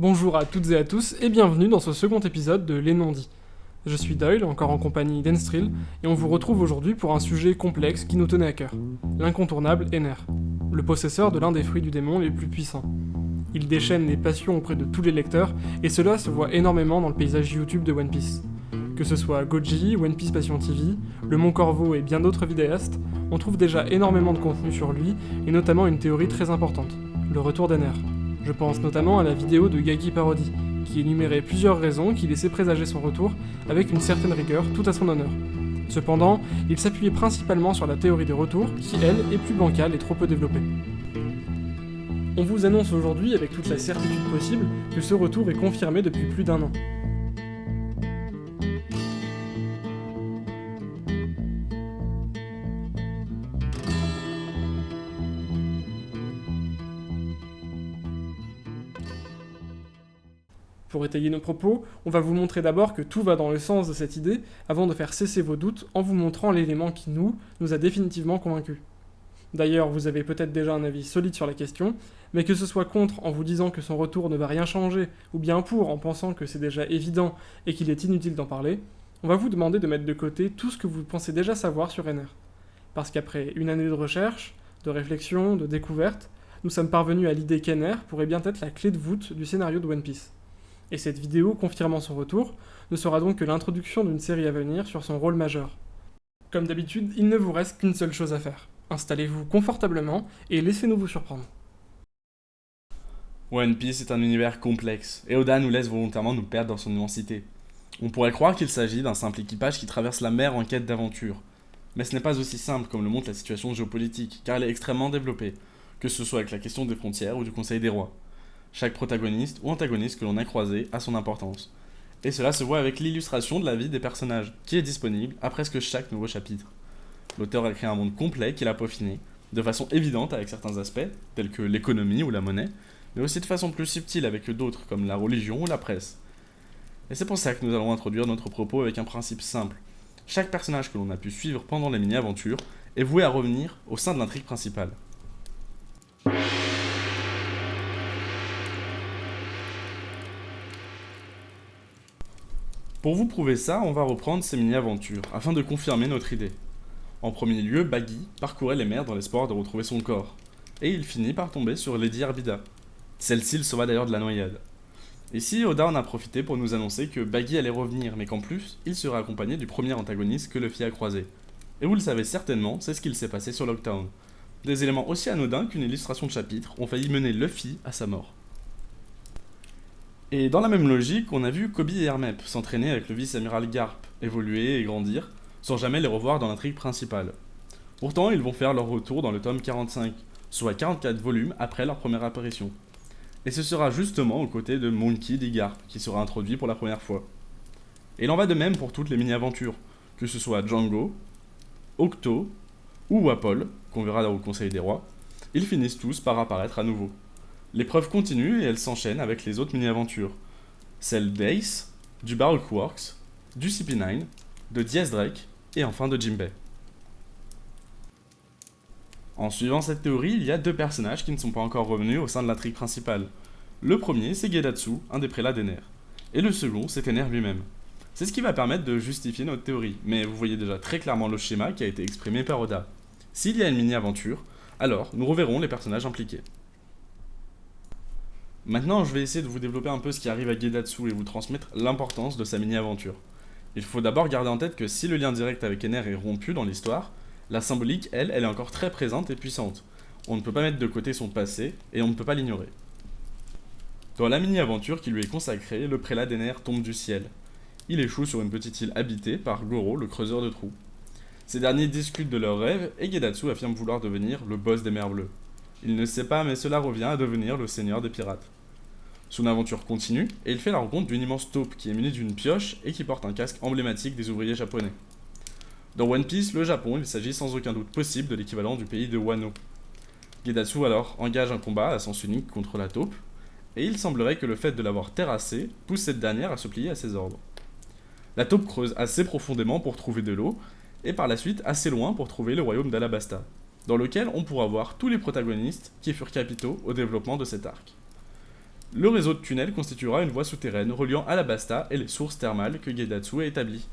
Bonjour à toutes et à tous et bienvenue dans ce second épisode de Les Non-Dits. Je suis Doyle, encore en compagnie d'Enstril, et on vous retrouve aujourd'hui pour un sujet complexe qui nous tenait à cœur. L'incontournable Ener, le possesseur de l'un des fruits du démon les plus puissants. Il déchaîne les passions auprès de tous les lecteurs, et cela se voit énormément dans le paysage YouTube de One Piece. Que ce soit Goji, One Piece Passion TV, Le Mont Corvo et bien d'autres vidéastes, on trouve déjà énormément de contenu sur lui, et notamment une théorie très importante, le retour d'Ener. Je pense notamment à la vidéo de Gagi Parody, qui énumérait plusieurs raisons qui laissaient présager son retour avec une certaine rigueur tout à son honneur. Cependant, il s'appuyait principalement sur la théorie des retours, qui elle est plus bancale et trop peu développée. On vous annonce aujourd'hui avec toute la certitude possible que ce retour est confirmé depuis plus d'1 an. Pour étayer nos propos, on va vous montrer d'abord que tout va dans le sens de cette idée, avant de faire cesser vos doutes en vous montrant l'élément qui nous a définitivement convaincus. D'ailleurs, vous avez peut-être déjà un avis solide sur la question, mais que ce soit contre en vous disant que son retour ne va rien changer, ou bien pour en pensant que c'est déjà évident et qu'il est inutile d'en parler, on va vous demander de mettre de côté tout ce que vous pensez déjà savoir sur Ener. Parce qu'après une année de recherche, de réflexion, de découverte, nous sommes parvenus à l'idée qu'Ener pourrait bien être la clé de voûte du scénario de One Piece. Et cette vidéo confirmant son retour ne sera donc que l'introduction d'une série à venir sur son rôle majeur. Comme d'habitude, il ne vous reste qu'une seule chose à faire. Installez-vous confortablement et laissez-nous vous surprendre. One Piece est un univers complexe, et Oda nous laisse volontairement nous perdre dans son immensité. On pourrait croire qu'il s'agit d'un simple équipage qui traverse la mer en quête d'aventure. Mais ce n'est pas aussi simple comme le montre la situation géopolitique, car elle est extrêmement développée, que ce soit avec la question des frontières ou du Conseil des Rois. Chaque protagoniste ou antagoniste que l'on a croisé a son importance. Et cela se voit avec l'illustration de la vie des personnages, qui est disponible à presque chaque nouveau chapitre. L'auteur a créé un monde complet qu'il a peaufiné, de façon évidente avec certains aspects, tels que l'économie ou la monnaie, mais aussi de façon plus subtile avec d'autres, comme la religion ou la presse. Et c'est pour ça que nous allons introduire notre propos avec un principe simple. Chaque personnage que l'on a pu suivre pendant les mini-aventures est voué à revenir au sein de l'intrigue principale. Pour vous prouver ça, on va reprendre ces mini-aventures, afin de confirmer notre idée. En premier lieu, Baggy parcourait les mers dans l'espoir de retrouver son corps, et il finit par tomber sur Lady Arbida. Celle-ci le sauva d'ailleurs de la noyade. Ici, Oda en a profité pour nous annoncer que Baggy allait revenir, mais qu'en plus, il serait accompagné du premier antagoniste que Luffy a croisé. Et vous le savez certainement, c'est ce qu'il s'est passé sur Lockdown. Des éléments aussi anodins qu'une illustration de chapitre ont failli mener Luffy à sa mort. Et dans la même logique, on a vu Kobe et Hermep s'entraîner avec le vice-amiral Garp, évoluer et grandir, sans jamais les revoir dans l'intrigue principale. Pourtant, ils vont faire leur retour dans le tome 45, soit 44 volumes après leur première apparition. Et ce sera justement aux côtés de Monkey D. Garp, qui sera introduit pour la première fois. Et il en va de même pour toutes les mini-aventures, que ce soit Django, Octo ou Wapol, qu'on verra au Conseil des Rois, ils finissent tous par apparaître à nouveau. L'épreuve continue et elle s'enchaîne avec les autres mini-aventures. Celle d'Ace, du Baroque Works, du CP9, de Diaz Drake et enfin de Jinbei. En suivant cette théorie, il y a deux personnages qui ne sont pas encore revenus au sein de l'intrigue principale. Le premier, c'est Gedatsu, un des prélats d'Ener. Et le second, c'est Ener lui-même. C'est ce qui va permettre de justifier notre théorie, mais vous voyez déjà très clairement le schéma qui a été exprimé par Oda. S'il y a une mini-aventure, alors nous reverrons les personnages impliqués. Maintenant, je vais essayer de vous développer un peu ce qui arrive à Gedatsu et vous transmettre l'importance de sa mini-aventure. Il faut d'abord garder en tête que si le lien direct avec Ener est rompu dans l'histoire, la symbolique, elle est encore très présente et puissante. On ne peut pas mettre de côté son passé et on ne peut pas l'ignorer. Dans la mini-aventure qui lui est consacrée, le prélat d'Ener tombe du ciel. Il échoue sur une petite île habitée par Goro, le creuseur de trous. Ces derniers discutent de leurs rêves et Gedatsu affirme vouloir devenir le boss des mers bleues. Il ne sait pas, mais cela revient à devenir le seigneur des pirates. Son aventure continue, et il fait la rencontre d'une immense taupe qui est munie d'une pioche et qui porte un casque emblématique des ouvriers japonais. Dans One Piece, le Japon, il s'agit sans aucun doute possible de l'équivalent du pays de Wano. Gedatsu alors engage un combat à sens unique contre la taupe, et il semblerait que le fait de l'avoir terrassée pousse cette dernière à se plier à ses ordres. La taupe creuse assez profondément pour trouver de l'eau, et par la suite assez loin pour trouver le royaume d'Alabasta, dans lequel on pourra voir tous les protagonistes qui furent capitaux au développement de cet arc. Le réseau de tunnels constituera une voie souterraine reliant Alabasta et les sources thermales que Gedatsu a établies.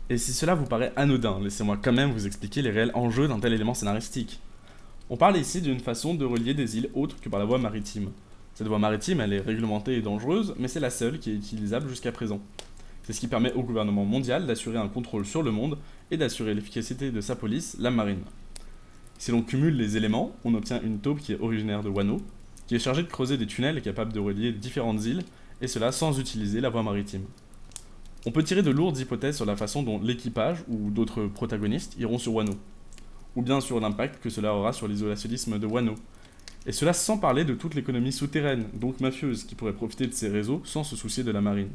Et si cela vous paraît anodin, laissez-moi quand même vous expliquer les réels enjeux d'un tel élément scénaristique. On parle ici d'une façon de relier des îles autres que par la voie maritime. Cette voie maritime, elle est réglementée et dangereuse, mais c'est la seule qui est utilisable jusqu'à présent. C'est ce qui permet au gouvernement mondial d'assurer un contrôle sur le monde et d'assurer l'efficacité de sa police, la marine. Si l'on cumule les éléments, on obtient une taupe qui est originaire de Wano, qui est chargée de creuser des tunnels capables de relier différentes îles, et cela sans utiliser la voie maritime. On peut tirer de lourdes hypothèses sur la façon dont l'équipage ou d'autres protagonistes iront sur Wano, ou bien sur l'impact que cela aura sur l'isolationnisme de Wano. Et cela sans parler de toute l'économie souterraine, donc mafieuse, qui pourrait profiter de ces réseaux sans se soucier de la marine.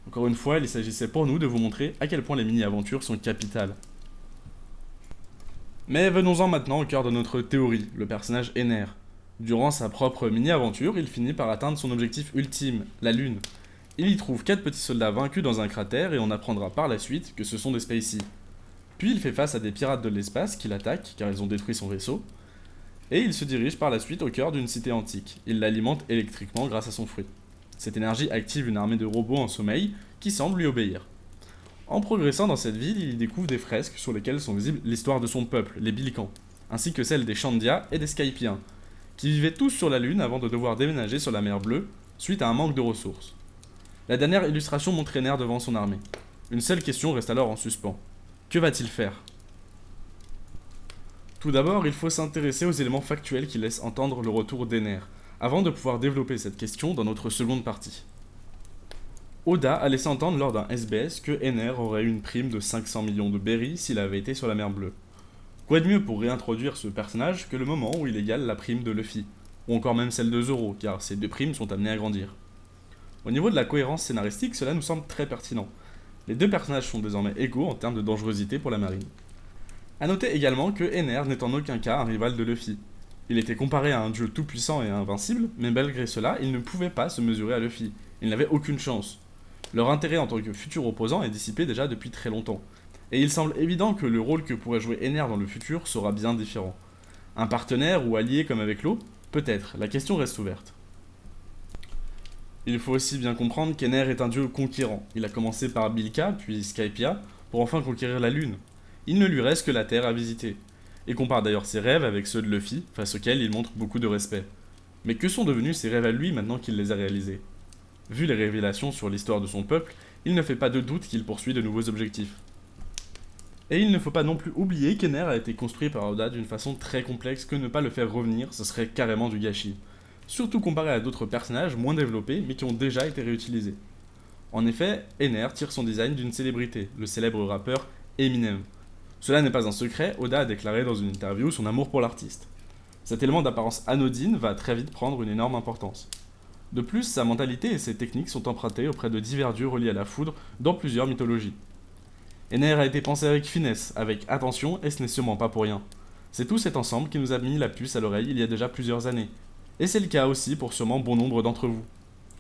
Encore une fois, il s'agissait pour nous de vous montrer à quel point les mini-aventures sont capitales. Mais venons-en maintenant au cœur de notre théorie, le personnage Ener. Durant sa propre mini-aventure, il finit par atteindre son objectif ultime, la Lune. Il y trouve 4 petits soldats vaincus dans un cratère et on apprendra par la suite que ce sont des Spacey. Puis il fait face à des pirates de l'espace qui l'attaquent car ils ont détruit son vaisseau. Et il se dirige par la suite au cœur d'une cité antique. Il l'alimente électriquement grâce à son fruit. Cette énergie active une armée de robots en sommeil qui semblent lui obéir. En progressant dans cette ville, il y découvre des fresques sur lesquelles sont visibles l'histoire de son peuple, les Bilkans, ainsi que celle des Shandia et des Skypiens, qui vivaient tous sur la Lune avant de devoir déménager sur la mer Bleue suite à un manque de ressources. La dernière illustration montre Ener devant son armée. Une seule question reste alors en suspens. Que va-t-il faire ? Tout d'abord, il faut s'intéresser aux éléments factuels qui laissent entendre le retour d'Ener, avant de pouvoir développer cette question dans notre seconde partie. Oda a laissé entendre lors d'un SBS que Ener aurait eu une prime de 500 millions de berries s'il avait été sur la mer Bleue. Quoi de mieux pour réintroduire ce personnage que le moment où il égale la prime de Luffy, ou encore même celle de Zoro, car ces deux primes sont amenées à grandir. Au niveau de la cohérence scénaristique, cela nous semble très pertinent. Les deux personnages sont désormais égaux en termes de dangerosité pour la marine. A noter également que Ener n'est en aucun cas un rival de Luffy. Il était comparé à un dieu tout-puissant et invincible, mais malgré cela, il ne pouvait pas se mesurer à Luffy. Il n'avait aucune chance. Leur intérêt en tant que futur opposant est dissipé déjà depuis très longtemps. Et il semble évident que le rôle que pourrait jouer Ener dans le futur sera bien différent. Un partenaire ou allié comme avec l'eau ? Peut-être, la question reste ouverte. Il faut aussi bien comprendre qu'Ener est un dieu conquérant. Il a commencé par Bilka, puis Skypia, pour enfin conquérir la Lune. Il ne lui reste que la Terre à visiter. Et compare d'ailleurs ses rêves avec ceux de Luffy, face auxquels il montre beaucoup de respect. Mais que sont devenus ses rêves à lui maintenant qu'il les a réalisés ? Vu les révélations sur l'histoire de son peuple, il ne fait pas de doute qu'il poursuit de nouveaux objectifs. Et il ne faut pas non plus oublier qu'Ener a été construit par Oda d'une façon très complexe que ne pas le faire revenir, ce serait carrément du gâchis. Surtout comparé à d'autres personnages moins développés mais qui ont déjà été réutilisés. En effet, Ener tire son design d'une célébrité, le célèbre rappeur Eminem. Cela n'est pas un secret, Oda a déclaré dans une interview son amour pour l'artiste. Cet élément d'apparence anodine va très vite prendre une énorme importance. De plus, sa mentalité et ses techniques sont empruntées auprès de divers dieux reliés à la foudre dans plusieurs mythologies. Ener a été pensé avec finesse, avec attention, et ce n'est sûrement pas pour rien. C'est tout cet ensemble qui nous a mis la puce à l'oreille il y a déjà plusieurs années. Et c'est le cas aussi pour sûrement bon nombre d'entre vous.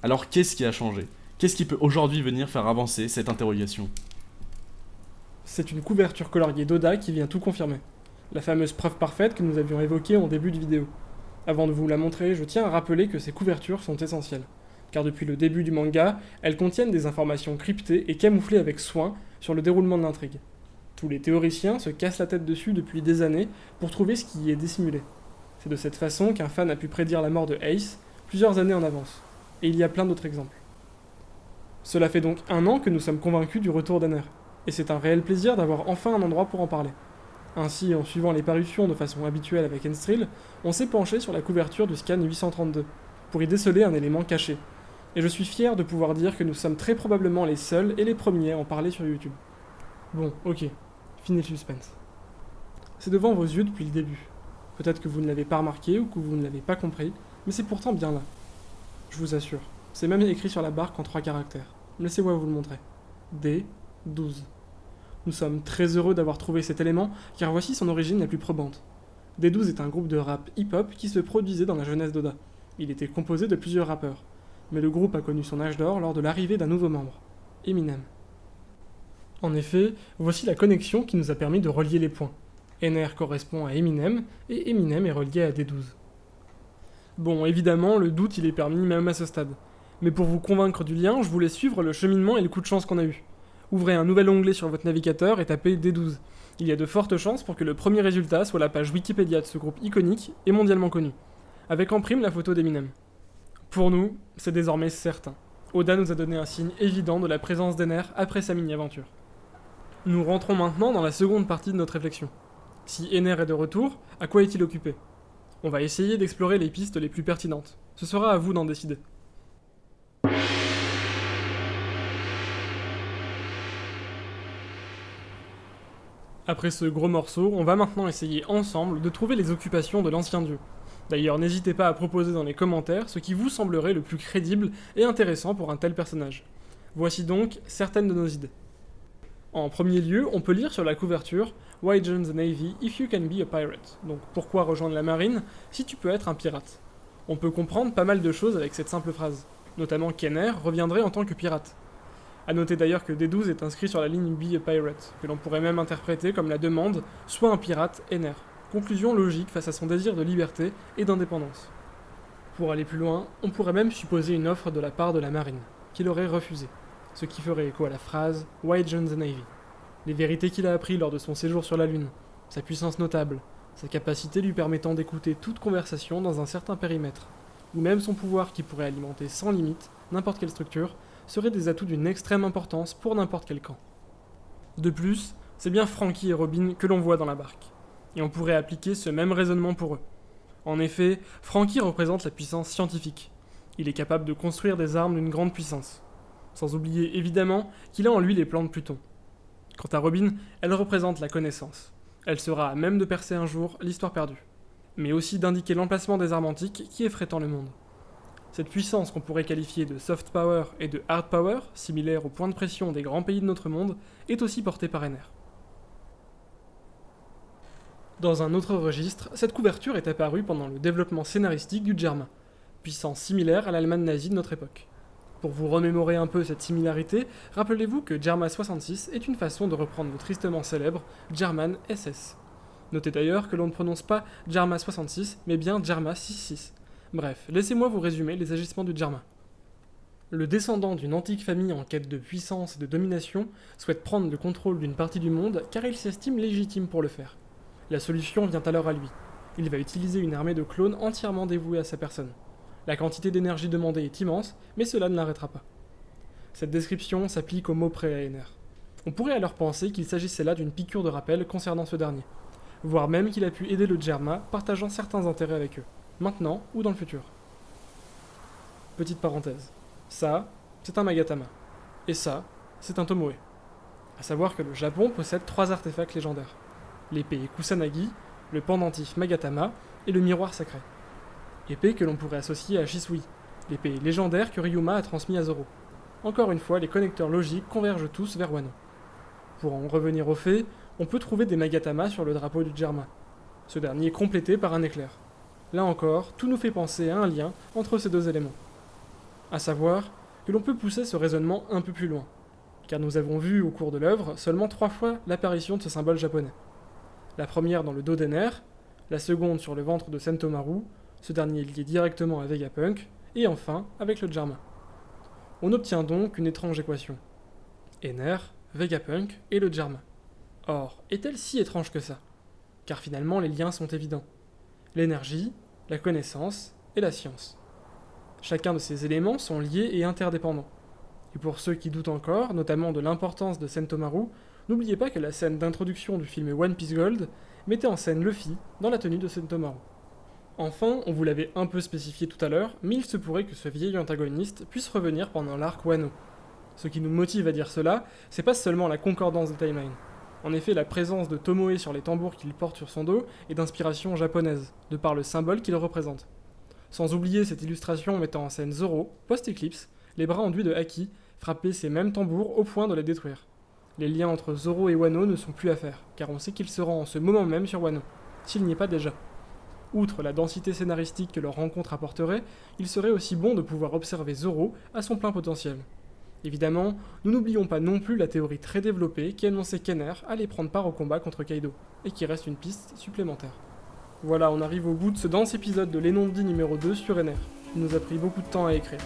Alors qu'est-ce qui a changé ? Qu'est-ce qui peut aujourd'hui venir faire avancer cette interrogation ? C'est une couverture coloriée d'Oda qui vient tout confirmer. La fameuse preuve parfaite que nous avions évoquée en début de vidéo. Avant de vous la montrer, je tiens à rappeler que ces couvertures sont essentielles. Car depuis le début du manga, elles contiennent des informations cryptées et camouflées avec soin sur le déroulement de l'intrigue. Tous les théoriciens se cassent la tête dessus depuis des années pour trouver ce qui y est dissimulé. C'est de cette façon qu'un fan a pu prédire la mort de Ace plusieurs années en avance. Et il y a plein d'autres exemples. Cela fait donc 1 an que nous sommes convaincus du retour d'Ener. Et c'est un réel plaisir d'avoir enfin un endroit pour en parler. Ainsi, en suivant les parutions de façon habituelle avec Enstril, on s'est penché sur la couverture du scan 832, pour y déceler un élément caché. Et je suis fier de pouvoir dire que nous sommes très probablement les seuls et les premiers à en parler sur YouTube. Bon, ok, fini le suspense. C'est devant vos yeux depuis le début. Peut-être que vous ne l'avez pas remarqué ou que vous ne l'avez pas compris, mais c'est pourtant bien là. Je vous assure, c'est même écrit sur la barque en 3 caractères. Laissez-moi vous le montrer. D12. Nous sommes très heureux d'avoir trouvé cet élément, car voici son origine la plus probante. D12 est un groupe de rap hip-hop qui se produisait dans la jeunesse d'Oda. Il était composé de plusieurs rappeurs. Mais le groupe a connu son âge d'or lors de l'arrivée d'un nouveau membre, Eminem. En effet, voici la connexion qui nous a permis de relier les points. Ener correspond à Eminem, et Eminem est relié à D12. Bon, évidemment, le doute il est permis même à ce stade. Mais pour vous convaincre du lien, je voulais suivre le cheminement et le coup de chance qu'on a eu. Ouvrez un nouvel onglet sur votre navigateur et tapez D12. Il y a de fortes chances pour que le premier résultat soit la page Wikipédia de ce groupe iconique et mondialement connu, avec en prime la photo d'Eminem. Pour nous, c'est désormais certain. Oda nous a donné un signe évident de la présence d'Ener après sa mini-aventure. Nous rentrons maintenant dans la seconde partie de notre réflexion. Si Ener est de retour, à quoi est-il occupé? On va essayer d'explorer les pistes les plus pertinentes. Ce sera à vous d'en décider. Après ce gros morceau, on va maintenant essayer ensemble de trouver les occupations de l'ancien dieu. D'ailleurs, n'hésitez pas à proposer dans les commentaires ce qui vous semblerait le plus crédible et intéressant pour un tel personnage. Voici donc certaines de nos idées. En premier lieu, on peut lire sur la couverture « Why join the Navy if you can be a pirate ?» Donc pourquoi rejoindre la marine si tu peux être un pirate? On peut comprendre pas mal de choses avec cette simple phrase, notamment qu'Ener reviendrait en tant que pirate. A noter d'ailleurs que D12 est inscrit sur la ligne Be a Pirate, que l'on pourrait même interpréter comme la demande « Sois un pirate, Ener ». Conclusion logique face à son désir de liberté et d'indépendance. Pour aller plus loin, on pourrait même supposer une offre de la part de la marine, qu'il aurait refusée, ce qui ferait écho à la phrase « Why join the Navy ?» Les vérités qu'il a appris lors de son séjour sur la Lune, sa puissance notable, sa capacité lui permettant d'écouter toute conversation dans un certain périmètre, ou même son pouvoir qui pourrait alimenter sans limite n'importe quelle structure, seraient des atouts d'une extrême importance pour n'importe quel camp. De plus, c'est bien Franky et Robin que l'on voit dans la barque, et on pourrait appliquer ce même raisonnement pour eux. En effet, Franky représente la puissance scientifique. Il est capable de construire des armes d'une grande puissance. Sans oublier évidemment qu'il a en lui les plans de Pluton. Quant à Robin, elle représente la connaissance. Elle sera à même de percer un jour l'histoire perdue, mais aussi d'indiquer l'emplacement des armes antiques qui effraient tant le monde. Cette puissance qu'on pourrait qualifier de soft power et de hard power, similaire au point de pression des grands pays de notre monde, est aussi portée par Ener. Dans un autre registre, cette couverture est apparue pendant le développement scénaristique du Djerma, puissance similaire à l'Allemagne nazie de notre époque. Pour vous remémorer un peu cette similarité, rappelez-vous que Djerma 66 est une façon de reprendre le tristement célèbre German SS. Notez d'ailleurs que l'on ne prononce pas Djerma 66, mais bien Djerma 66. Bref, laissez-moi vous résumer les agissements du Djerma. Le descendant d'une antique famille en quête de puissance et de domination souhaite prendre le contrôle d'une partie du monde car il s'estime légitime pour le faire. La solution vient alors à lui. Il va utiliser une armée de clones entièrement dévoués à sa personne. La quantité d'énergie demandée est immense, mais cela ne l'arrêtera pas. Cette description s'applique au mot près à Ener. On pourrait alors penser qu'il s'agissait là d'une piqûre de rappel concernant ce dernier, voire même qu'il a pu aider le Djerma partageant certains intérêts avec eux, maintenant ou dans le futur. Petite parenthèse, ça, c'est un Magatama, et ça, c'est un Tomoe. A savoir que le Japon possède 3 artefacts légendaires. L'épée Kusanagi, le pendentif Magatama et le miroir sacré. Épée que l'on pourrait associer à Shisui, l'épée légendaire que Ryuma a transmise à Zoro. Encore une fois, les connecteurs logiques convergent tous vers Wano. Pour en revenir aux faits, on peut trouver des Magatama sur le drapeau du Djerma, ce dernier complété par un éclair. Là encore, tout nous fait penser à un lien entre ces deux éléments. A savoir que l'on peut pousser ce raisonnement un peu plus loin, car nous avons vu au cours de l'œuvre seulement 3 fois l'apparition de ce symbole japonais. La première dans le dos d'Ener, la seconde sur le ventre de Sentomaru, ce dernier lié directement à Vegapunk, et enfin avec le Djerma. On obtient donc une étrange équation. Ener, Vegapunk et le Djerma. Or, est-elle si étrange que ça? Car finalement les liens sont évidents. L'énergie, la connaissance et la science. Chacun de ces éléments sont liés et interdépendants. Et pour ceux qui doutent encore, notamment de l'importance de Sentomaru, n'oubliez pas que la scène d'introduction du film One Piece Gold mettait en scène Luffy dans la tenue de Sentomaru. Enfin, on vous l'avait un peu spécifié tout à l'heure, mais il se pourrait que ce vieil antagoniste puisse revenir pendant l'arc Wano. Ce qui nous motive à dire cela, c'est pas seulement la concordance des timelines. En effet, la présence de Tomoe sur les tambours qu'il porte sur son dos est d'inspiration japonaise, de par le symbole qu'il représente. Sans oublier cette illustration mettant en scène Zoro, post-éclipse, les bras enduits de haki, frapper ces mêmes tambours au point de les détruire. Les liens entre Zoro et Wano ne sont plus à faire, car on sait qu'il se rend en ce moment même sur Wano, s'il n'y est pas déjà. Outre la densité scénaristique que leur rencontre apporterait, il serait aussi bon de pouvoir observer Zoro à son plein potentiel. Évidemment, nous n'oublions pas non plus la théorie très développée qui annonçait qu'Ener allait prendre part au combat contre Kaido, et qui reste une piste supplémentaire. Voilà, on arrive au bout de ce dense épisode de l'Énon-dit numéro 2 sur NR. Il nous a pris beaucoup de temps à écrire.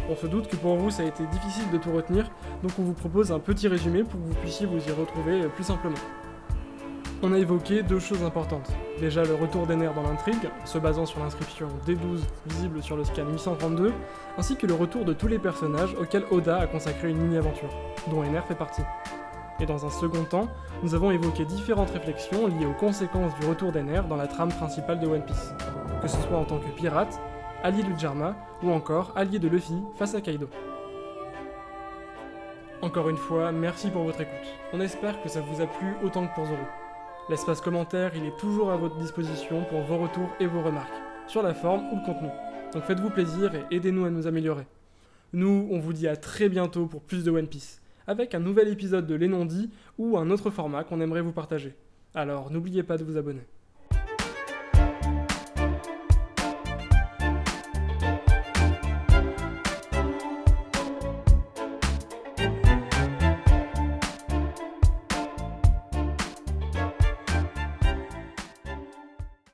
On se doute que pour vous ça a été difficile de tout retenir, donc on vous propose un petit résumé pour que vous puissiez vous y retrouver plus simplement. On a évoqué deux choses importantes. Déjà le retour d'Ener dans l'intrigue, se basant sur l'inscription D12 visible sur le scan 832, ainsi que le retour de tous les personnages auxquels Oda a consacré une mini-aventure, dont Ener fait partie. Et dans un second temps, nous avons évoqué différentes réflexions liées aux conséquences du retour d'Ener dans la trame principale de One Piece, que ce soit en tant que pirate, allié d'Ujarma, ou encore allié de Luffy face à Kaido. Encore une fois, merci pour votre écoute. On espère que ça vous a plu autant que pour Zoro. L'espace commentaire, il est toujours à votre disposition pour vos retours et vos remarques, sur la forme ou le contenu. Donc faites-vous plaisir et aidez-nous à nous améliorer. Nous, on vous dit à très bientôt pour plus de One Piece, avec un nouvel épisode de l'Énon-dit ou un autre format qu'on aimerait vous partager. Alors n'oubliez pas de vous abonner.